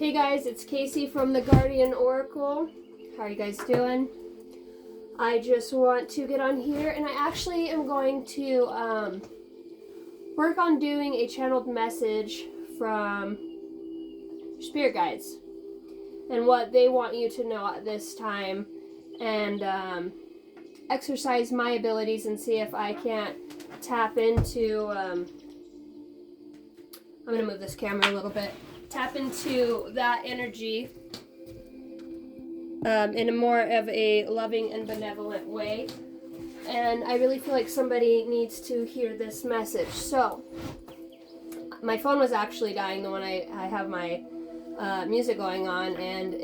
Hey guys, it's Casey from the Guardian Oracle. How are you guys doing? I just want to get on here and I actually am going to work on doing a channeled message from spirit guides and what they want you to know at this time, and exercise my abilities and see if I can't tap into I'm going to move this camera a little bit, tap into that energy in a more of a loving and benevolent way. And I really feel like somebody needs to hear this message. So, my phone was actually dying, the one I have my music going on, and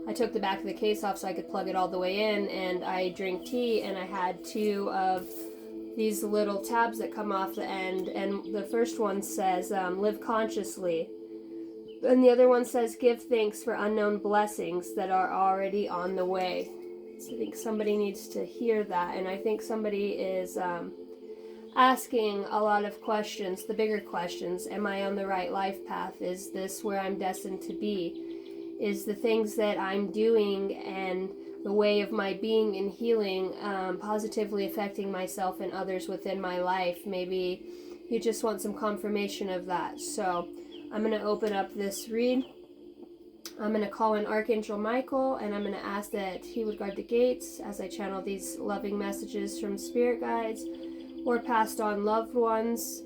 I took the back of the case off so I could plug it all the way in, and I drink tea, and I had two of these little tabs that come off the end, and the first one says, live consciously. And the other one says, give thanks for unknown blessings that are already on the way. So I think somebody needs to hear that, and I think somebody is asking a lot of questions, the bigger questions. Am I on the right life path? Is this where I'm destined to be? Is the things that I'm doing and the way of my being and healing positively affecting myself and others within my life? Maybe you just want some confirmation of that. So I'm going to open up this read. I'm going to call in Archangel Michael, and I'm going to ask that he would guard the gates as I channel these loving messages from spirit guides or passed on loved ones.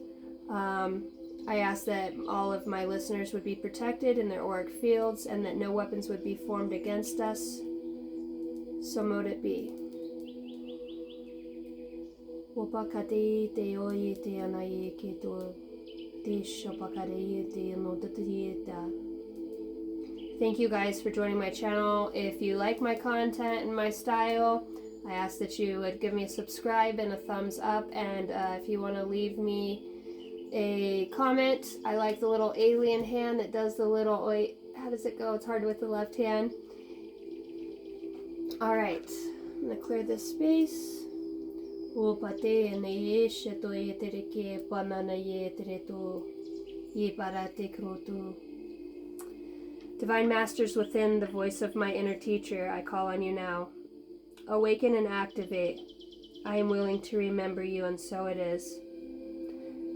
I ask that all of my listeners would be protected in their auric fields and that no weapons would be formed against us. So mote it be. Thank you guys for joining my channel. If you like my content and my style, I ask that you would give me a subscribe and a thumbs up, and if you want to leave me a comment, I like the little alien hand that does the little, wait, how does it go? It's hard with the left hand. Alright, I'm going to clear this space. Divine Masters within, the voice of my inner teacher, I call on you now. Awaken and activate. I am willing to remember you, and so it is.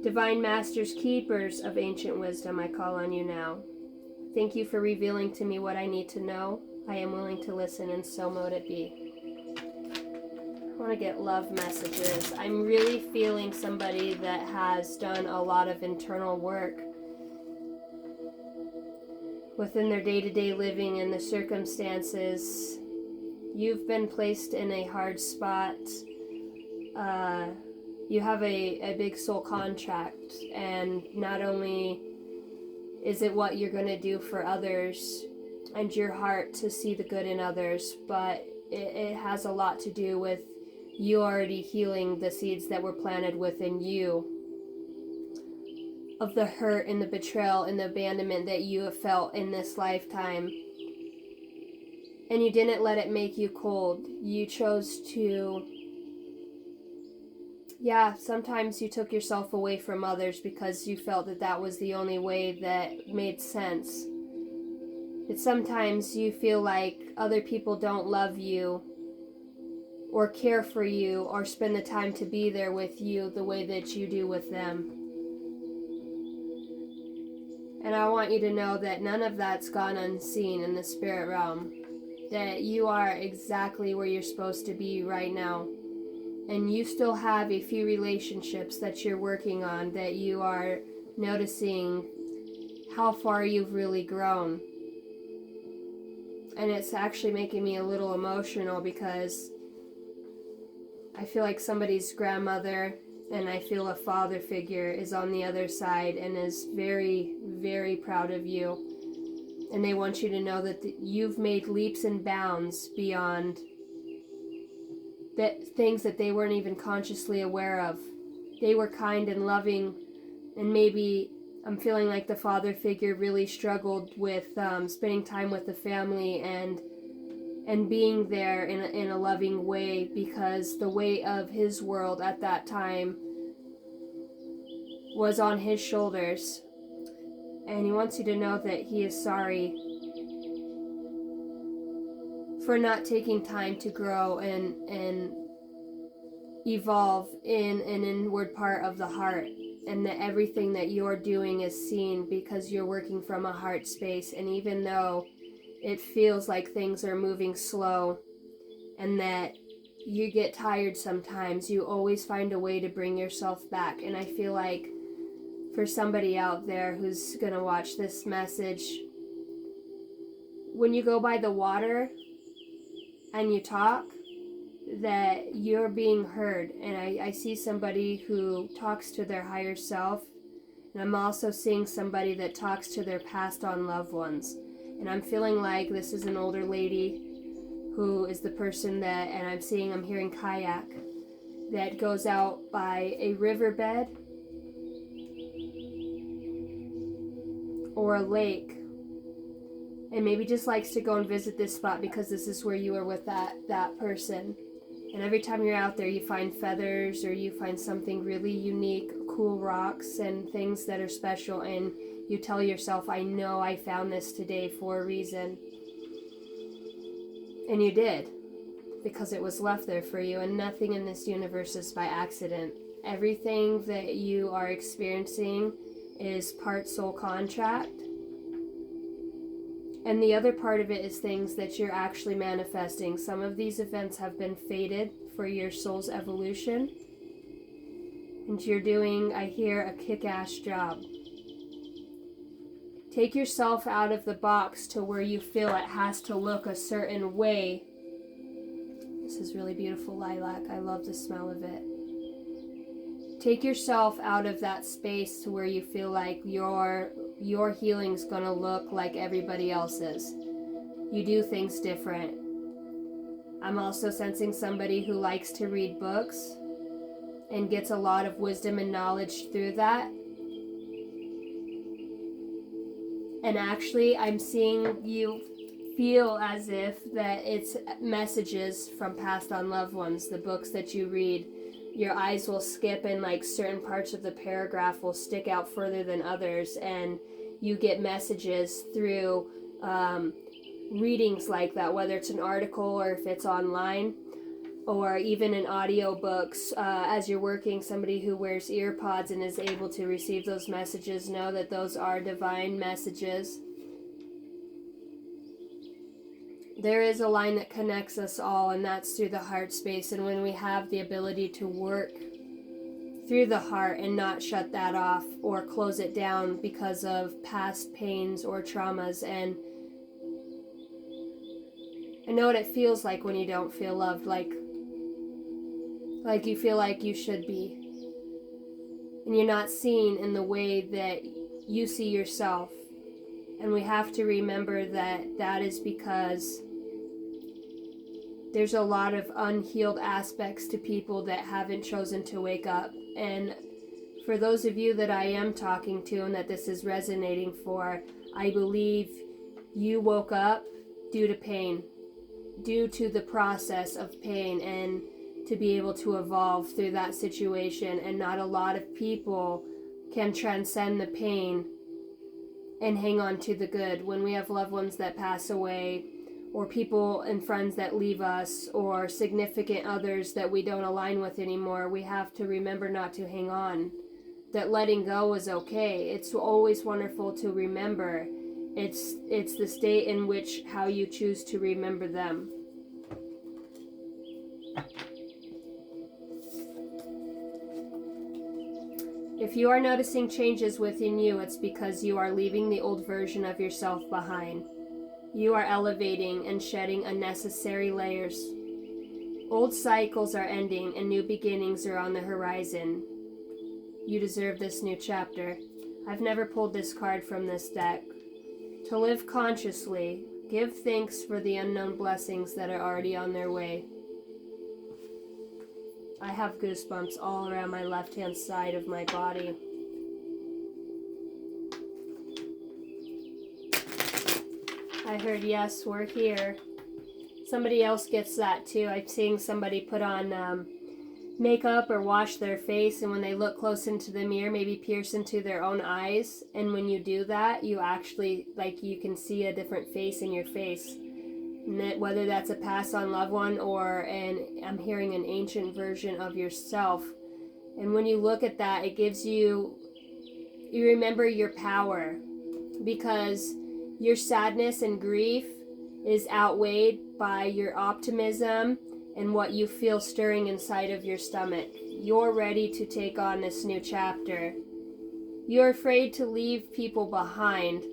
Divine Masters, keepers of ancient wisdom, I call on you now. Thank you for revealing to me what I need to know. I am willing to listen, and so mote it be. I want to get love messages. I'm really feeling somebody that has done a lot of internal work within their day-to-day living and the circumstances. You've been placed in a hard spot. You have a big soul contract, and not only is it what you're going to do for others and your heart to see the good in others, but it has a lot to do with you already healing the seeds that were planted within you of the hurt and the betrayal and the abandonment that you have felt in this lifetime. And you didn't let it make you cold. You chose to, sometimes you took yourself away from others because you felt that that was the only way that made sense. That sometimes you feel like other people don't love you or care for you or spend the time to be there with you the way that you do with them. And I want you to know that none of that's gone unseen in the spirit realm. That you are exactly where you're supposed to be right now. And you still have a few relationships that you're working on, that you are noticing how far you've really grown. And it's actually making me a little emotional because I feel like somebody's grandmother and I feel a father figure is on the other side and is very, very proud of you. And they want you to know that you've made leaps and bounds beyond that things that they weren't even consciously aware of. They were kind and loving, and maybe I'm feeling like the father figure really struggled with spending time with the family and being there in a loving way, because the weight of his world at that time was on his shoulders. And he wants you to know that he is sorry for not taking time to grow and evolve in an inward part of the heart, and that everything that you're doing is seen because you're working from a heart space. And even though it feels like things are moving slow and that you get tired sometimes, you always find a way to bring yourself back. And I feel like for somebody out there who's gonna watch this message, when you go by the water and you talk, that you're being heard. And I see somebody who talks to their higher self, and I'm also seeing somebody that talks to their passed on loved ones. And I'm feeling like this is an older lady who is the person that, and I'm hearing kayak, that goes out by a riverbed or a lake, and maybe just likes to go and visit this spot because this is where you were with that person. And every time you're out there, you find feathers or you find something really unique, cool rocks and things that are special, and you tell yourself, I know I found this today for a reason. And you did, because it was left there for you, and nothing in this universe is by accident. Everything that you are experiencing is part soul contract, and the other part of it is things that you're actually manifesting. Some of these events have been fated for your soul's evolution, and you're doing, I hear, a kick-ass job. Take yourself out of the box to where you feel it has to look a certain way. This is really beautiful lilac. I love the smell of it. Take yourself out of that space to where you feel like your healing's gonna look like everybody else's. You do things different. I'm also sensing somebody who likes to read books and gets a lot of wisdom and knowledge through that. And actually, I'm seeing you feel as if that it's messages from passed on loved ones. The books that you read, your eyes will skip and like certain parts of the paragraph will stick out further than others, and you get messages through readings like that, whether it's an article or if it's online, or even in audiobooks. As you're working, somebody who wears ear pods and is able to receive those messages, know that those are divine messages. There is a line that connects us all, and that's through the heart space. And when we have the ability to work through the heart and not shut that off or close it down because of past pains or traumas. And I know what it feels like when you don't feel loved, like you feel like you should be, and you're not seen in the way that you see yourself. And we have to remember that that is because there's a lot of unhealed aspects to people that haven't chosen to wake up. And for those of you that I am talking to and that this is resonating for, I believe you woke up due to pain, due to the process of pain, and to be able to evolve through that situation. And not a lot of people can transcend the pain and hang on to the good. When we have loved ones that pass away, or people and friends that leave us, or significant others that we don't align with anymore, we have to remember not to hang on. That letting go is okay. It's always wonderful to remember. It's the state in which how you choose to remember them. If you are noticing changes within you, it's because you are leaving the old version of yourself behind. You are elevating and shedding unnecessary layers. Old cycles are ending and new beginnings are on the horizon. You deserve this new chapter. I've never pulled this card from this deck. To live consciously, give thanks for the unknown blessings that are already on their way. I have goosebumps all around my left-hand side of my body. I heard, yes, we're here. Somebody else gets that too. I'm seeing somebody put on make up or wash their face, and when they look close into the mirror, maybe pierce into their own eyes. And when you do that, you actually, like, you can see a different face in your face. And that, whether that's a passed on loved one or I'm hearing an ancient version of yourself. And when you look at that, it gives you remember your power, because your sadness and grief is outweighed by your optimism and what you feel stirring inside of your stomach. You're ready to take on this new chapter. You're afraid to leave people behind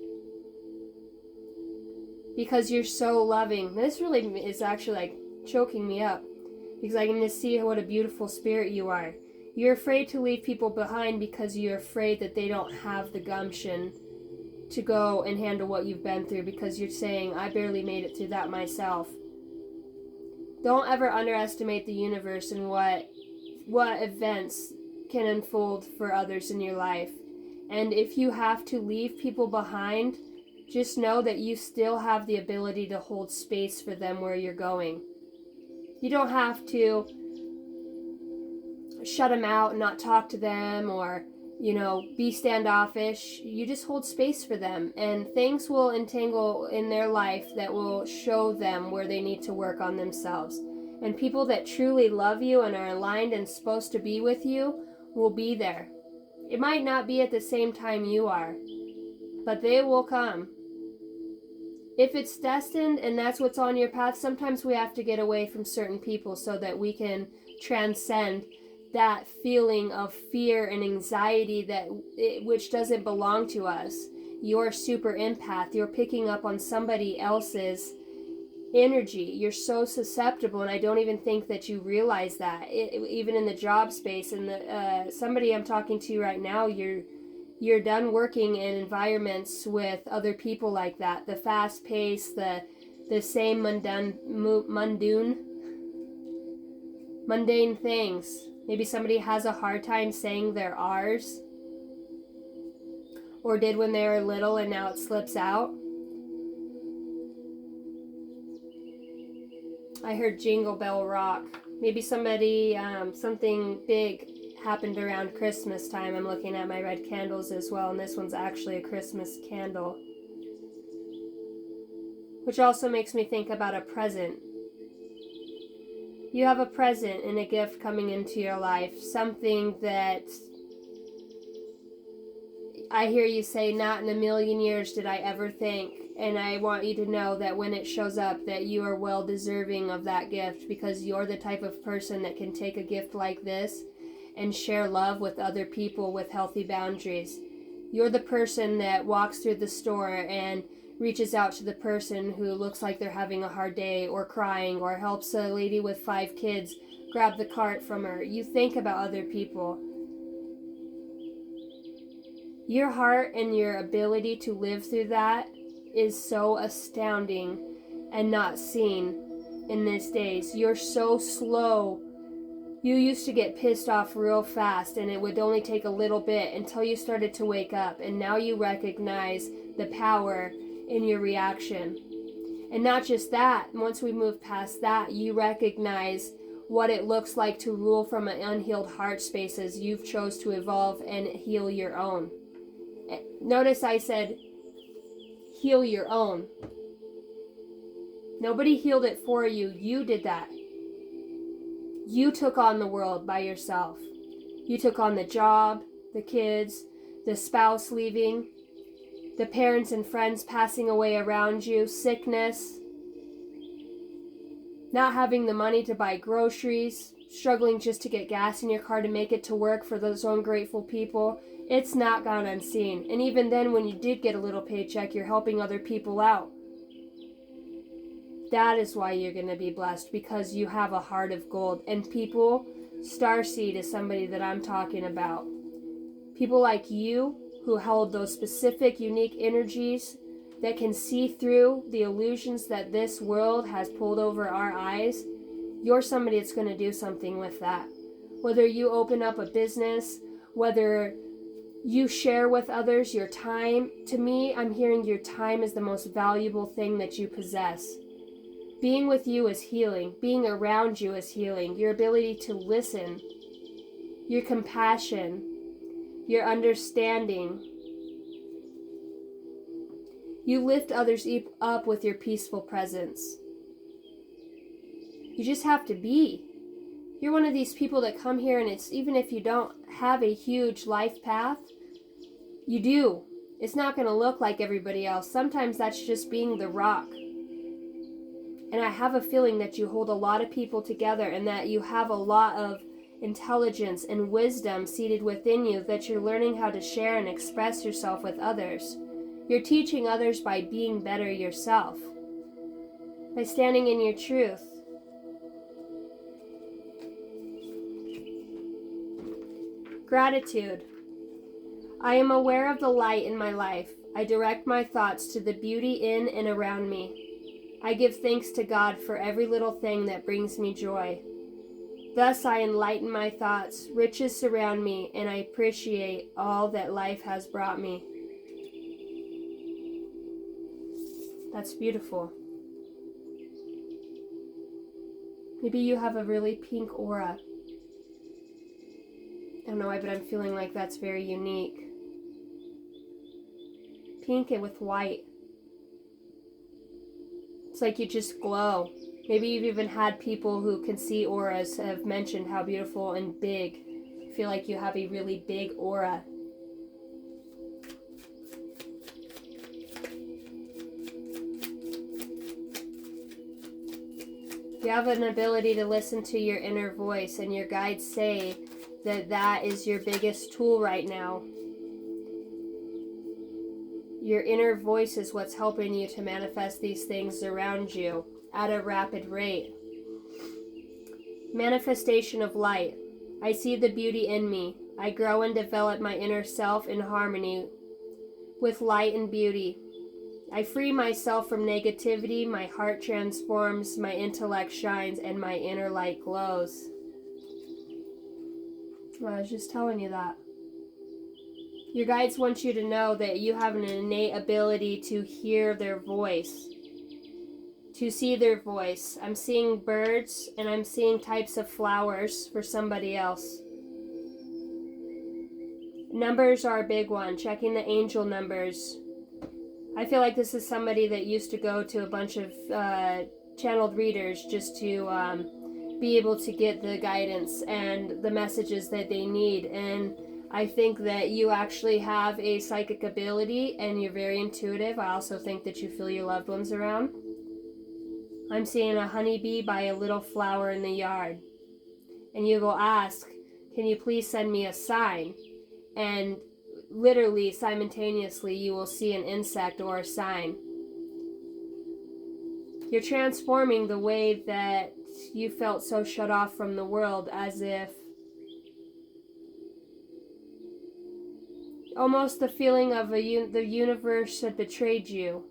because you're so loving. This really is actually like choking me up, because I can just see what a beautiful spirit you are. You're afraid to leave people behind because you're afraid that they don't have the gumption to go and handle what you've been through, because you're saying, I barely made it through that myself. Don't ever underestimate the universe and what events can unfold for others in your life. And if you have to leave people behind, just know that you still have the ability to hold space for them where you're going. You don't have to shut them out and not talk to them, or be standoffish. You just hold space for them, and things will entangle in their life that will show them where they need to work on themselves. And people that truly love you and are aligned and supposed to be with you will be there. It might not be at the same time you are, but they will come. If it's destined and that's what's on your path, sometimes we have to get away from certain people so that we can transcend that feeling of fear and anxiety which doesn't belong to us. You're a super empath. You're picking up on somebody else's energy. You're so susceptible, and I don't even think that you realize that. Even in the job space, and somebody I'm talking to right now, you're done working in environments with other people like that. The fast pace, the same mundane things. Maybe somebody has a hard time saying their R's, or did when they were little and now it slips out. I heard Jingle Bell Rock. Maybe somebody, something big happened around Christmas time. I'm looking at my red candles as well, and this one's actually a Christmas candle. Which also makes me think about a present. You have a present and a gift coming into your life, something that I hear you say, not in a million years did I ever think. And I want you to know that when it shows up, that you are well deserving of that gift, because you're the type of person that can take a gift like this and share love with other people with healthy boundaries. You're the person that walks through the store and reaches out to the person who looks like they're having a hard day or crying, or helps a lady with 5 kids grab the cart from her. You think about other people. Your heart and your ability to live through that is so astounding and not seen in these days. You're so slow. You used to get pissed off real fast, and it would only take a little bit until you started to wake up, and now you recognize the power in your reaction. And not just that, once we move past that, you recognize what it looks like to rule from an unhealed heart space as you've chose to evolve and heal your own. Notice I said heal your own. Nobody healed it for you. You did that. You took on the world by yourself. You took on the job, the kids, the spouse leaving, the parents and friends passing away around you, sickness, not having the money to buy groceries, struggling just to get gas in your car to make it to work for those ungrateful people. It's not gone unseen. And even then, when you did get a little paycheck, you're helping other people out. That is why you're going to be blessed, because you have a heart of gold. And people, Starseed is somebody that I'm talking about. People like you who hold those specific, unique energies that can see through the illusions that this world has pulled over our eyes. You're somebody that's going to do something with that. Whether you open up a business, whether you share with others your time. To me, I'm hearing your time is the most valuable thing that you possess. Being with you is healing. Being around you is healing. Your ability to listen your compassion, your understanding. You lift others up with your peaceful presence. You just have to be. You're one of these people that come here, and it's even if you don't have a huge life path, you do. It's not going to look like everybody else. Sometimes that's just being the rock. And I have a feeling that you hold a lot of people together, and that you have a lot of intelligence and wisdom seated within you that you're learning how to share and express yourself with others. You're teaching others by being better yourself, by standing in your truth. Gratitude. I am aware of the light in my life. I direct my thoughts to the beauty in and around me. I give thanks to God for every little thing that brings me joy. Thus I enlighten my thoughts, riches surround me, and I appreciate all that life has brought me. That's beautiful. Maybe you have a really pink aura. I don't know why, but I'm feeling like that's very unique. Pink and with white. It's like you just glow. Maybe you've even had people who can see auras have mentioned how beautiful and big. I feel like you have a really big aura. You have an ability to listen to your inner voice, and your guides say that that is your biggest tool right now. Your inner voice is what's helping you to manifest these things around you at a rapid rate. Manifestation of light. I see the beauty in me. I grow and develop my inner self in harmony with light and beauty. I free myself from negativity, my heart transforms, my intellect shines, and my inner light glows. Well, I was just telling you that. Your guides want you to know that you have an innate ability to hear their voice, to see their voice. I'm seeing birds, and I'm seeing types of flowers for somebody else. Numbers are a big one. Checking the angel numbers. I feel like this is somebody that used to go to a bunch of channeled readers just to be able to get the guidance and the messages that they need. And I think that you actually have a psychic ability, and you're very intuitive. I also think that you feel your loved ones around. I'm seeing a honeybee by a little flower in the yard. And you will ask, can you please send me a sign? And literally, simultaneously, you will see an insect or a sign. You're transforming the way that you felt so shut off from the world, as if almost the feeling of the universe had betrayed you.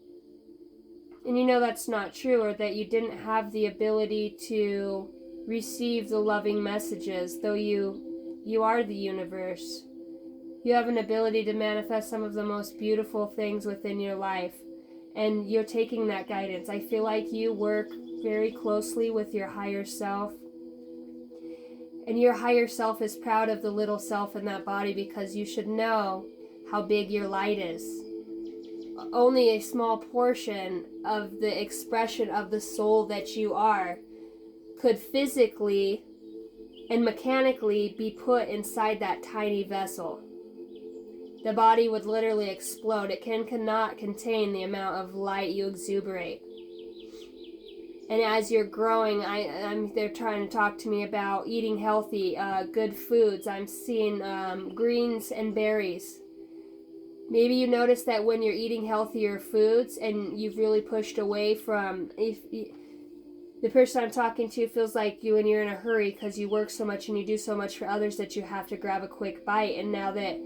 And you know that's not true, or that you didn't have the ability to receive the loving messages, though you are the universe. You have an ability to manifest some of the most beautiful things within your life, and you're taking that guidance. I feel like you work very closely with your higher self, and your higher self is proud of the little self in that body, because you should know how big your light is. Only a small portion of the expression of the soul that you are could physically and mechanically be put inside that tiny vessel. The body would literally explode. It cannot contain the amount of light you exuberate. And as you're growing, they're trying to talk to me about eating healthy, good foods. I'm seeing greens and berries. Maybe you notice that when you're eating healthier foods and you've really pushed away from, the person I'm talking to feels like you when you're in a hurry because you work so much and you do so much for others that you have to grab a quick bite. And now that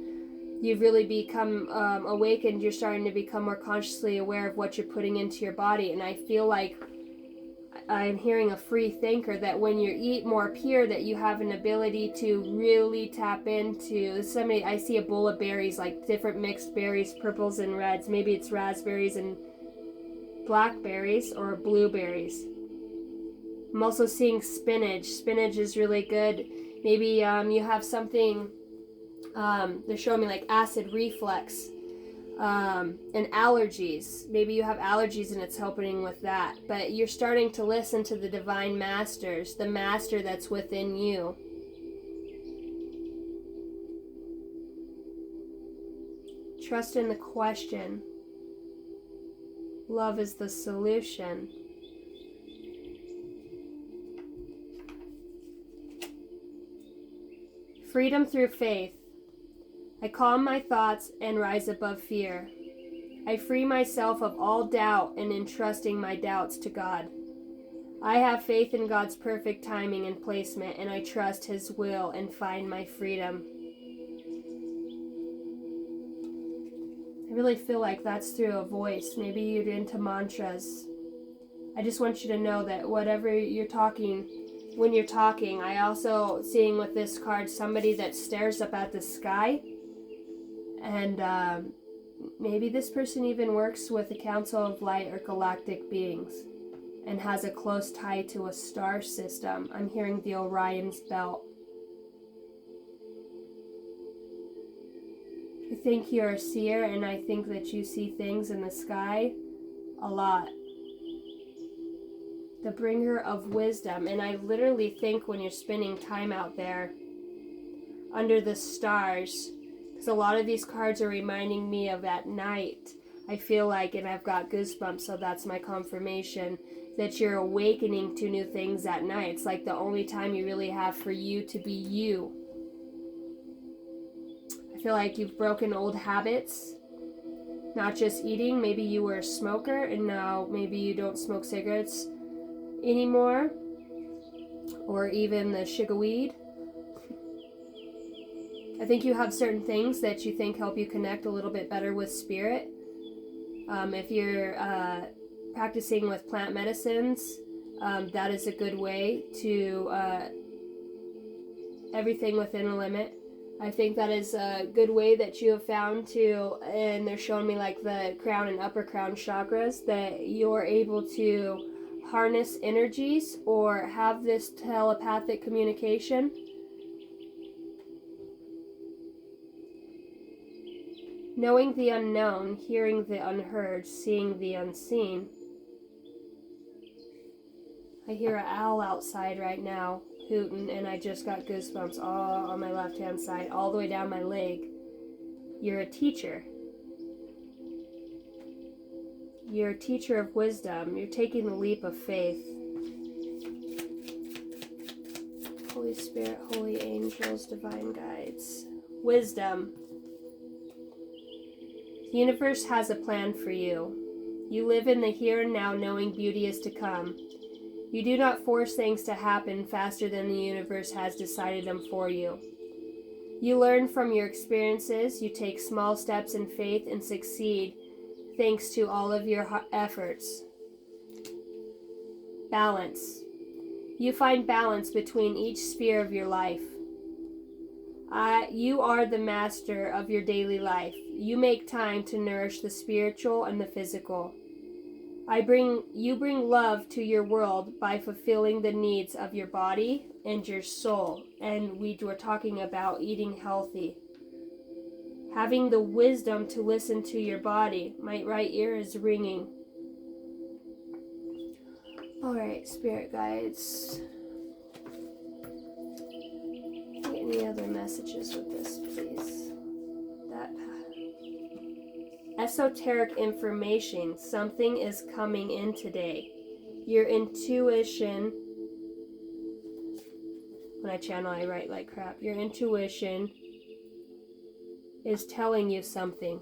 you've really become awakened, you're starting to become more consciously aware of what you're putting into your body. And I feel like I'm hearing a free thinker that when you eat more pure, that you have an ability to really tap into somebody. I see a bowl of berries, like different mixed berries, purples and reds. Maybe it's raspberries and blackberries or blueberries. I'm also seeing spinach. Spinach is really good. Maybe you have something, they're showing me like acid reflux, and allergies. Maybe you have allergies and it's helping with that. But you're starting to listen to the divine masters, the master that's within you. Trust in the question. Love is the solution. Freedom through faith. I calm my thoughts and rise above fear. I free myself of all doubt and entrusting my doubts to God. I have faith in God's perfect timing and placement, and I trust His will and find my freedom. I really feel like that's through a voice. Maybe you're into mantras. I just want you to know that whatever you're talking, when you're talking, I also seeing with this card somebody that stares up at the sky, and maybe this person even works with the Council of Light or galactic beings and has a close tie to a star system. I'm hearing the Orion's Belt. I think you're a seer, and I think that you see things in the sky a lot. The bringer of wisdom. And I literally think when you're spending time out there under the stars, because a lot of these cards are reminding me of at night. I feel like, and I've got goosebumps, so that's my confirmation, that you're awakening to new things at night. It's like the only time you really have for you to be you. I feel like you've broken old habits, not just eating. Maybe you were a smoker and now maybe you don't smoke cigarettes anymore, or even the sugar weed. I think you have certain things that you think help you connect a little bit better with spirit. If you're practicing with plant medicines, that is a good way to everything within a limit. I think that is a good way that you have found to, and they're showing me like the crown and upper crown chakras, that you're able to harness energies or have this telepathic communication. Knowing the unknown, hearing the unheard, seeing the unseen. I hear an owl outside right now hooting, and I just got goosebumps all on my left hand side, all the way down my leg. You're a teacher. You're a teacher of wisdom. You're taking the leap of faith. Holy Spirit, holy angels, divine guides. Wisdom. The universe has a plan for you. You live in the here and now, knowing beauty is to come. You do not force things to happen faster than the universe has decided them for you. You learn from your experiences, you take small steps in faith and succeed thanks to all of your efforts. Balance. You find balance between each sphere of your life. You are the master of your daily life. You make time to nourish the spiritual and the physical. You bring love to your world by fulfilling the needs of your body and your soul. And we were talking about eating healthy. Having the wisdom to listen to your body. My right ear is ringing. Alright, spirit guides. Any other messages with this, please? Esoteric information. Something is coming in today. Your intuition. When I channel, I write like crap. Your intuition is telling you something.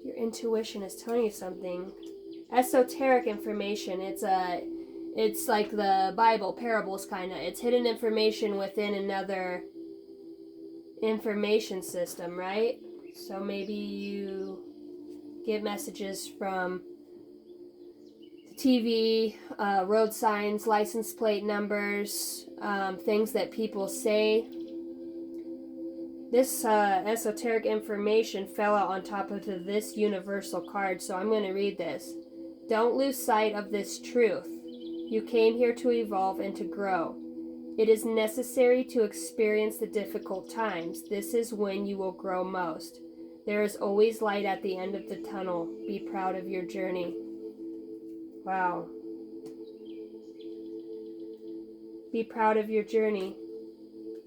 Your intuition is telling you something. Esoteric information. It's like the Bible, parables kind of. It's hidden information within another information system, right? So maybe you get messages from the TV, road signs, license plate numbers, things that people say. This esoteric information fell out on top of this universal card, so I'm going to read this. Don't lose sight of this truth. You came here to evolve and to grow. It is necessary to experience the difficult times. This is when you will grow most. There is always light at the end of the tunnel. Be proud of your journey. Wow. Be proud of your journey.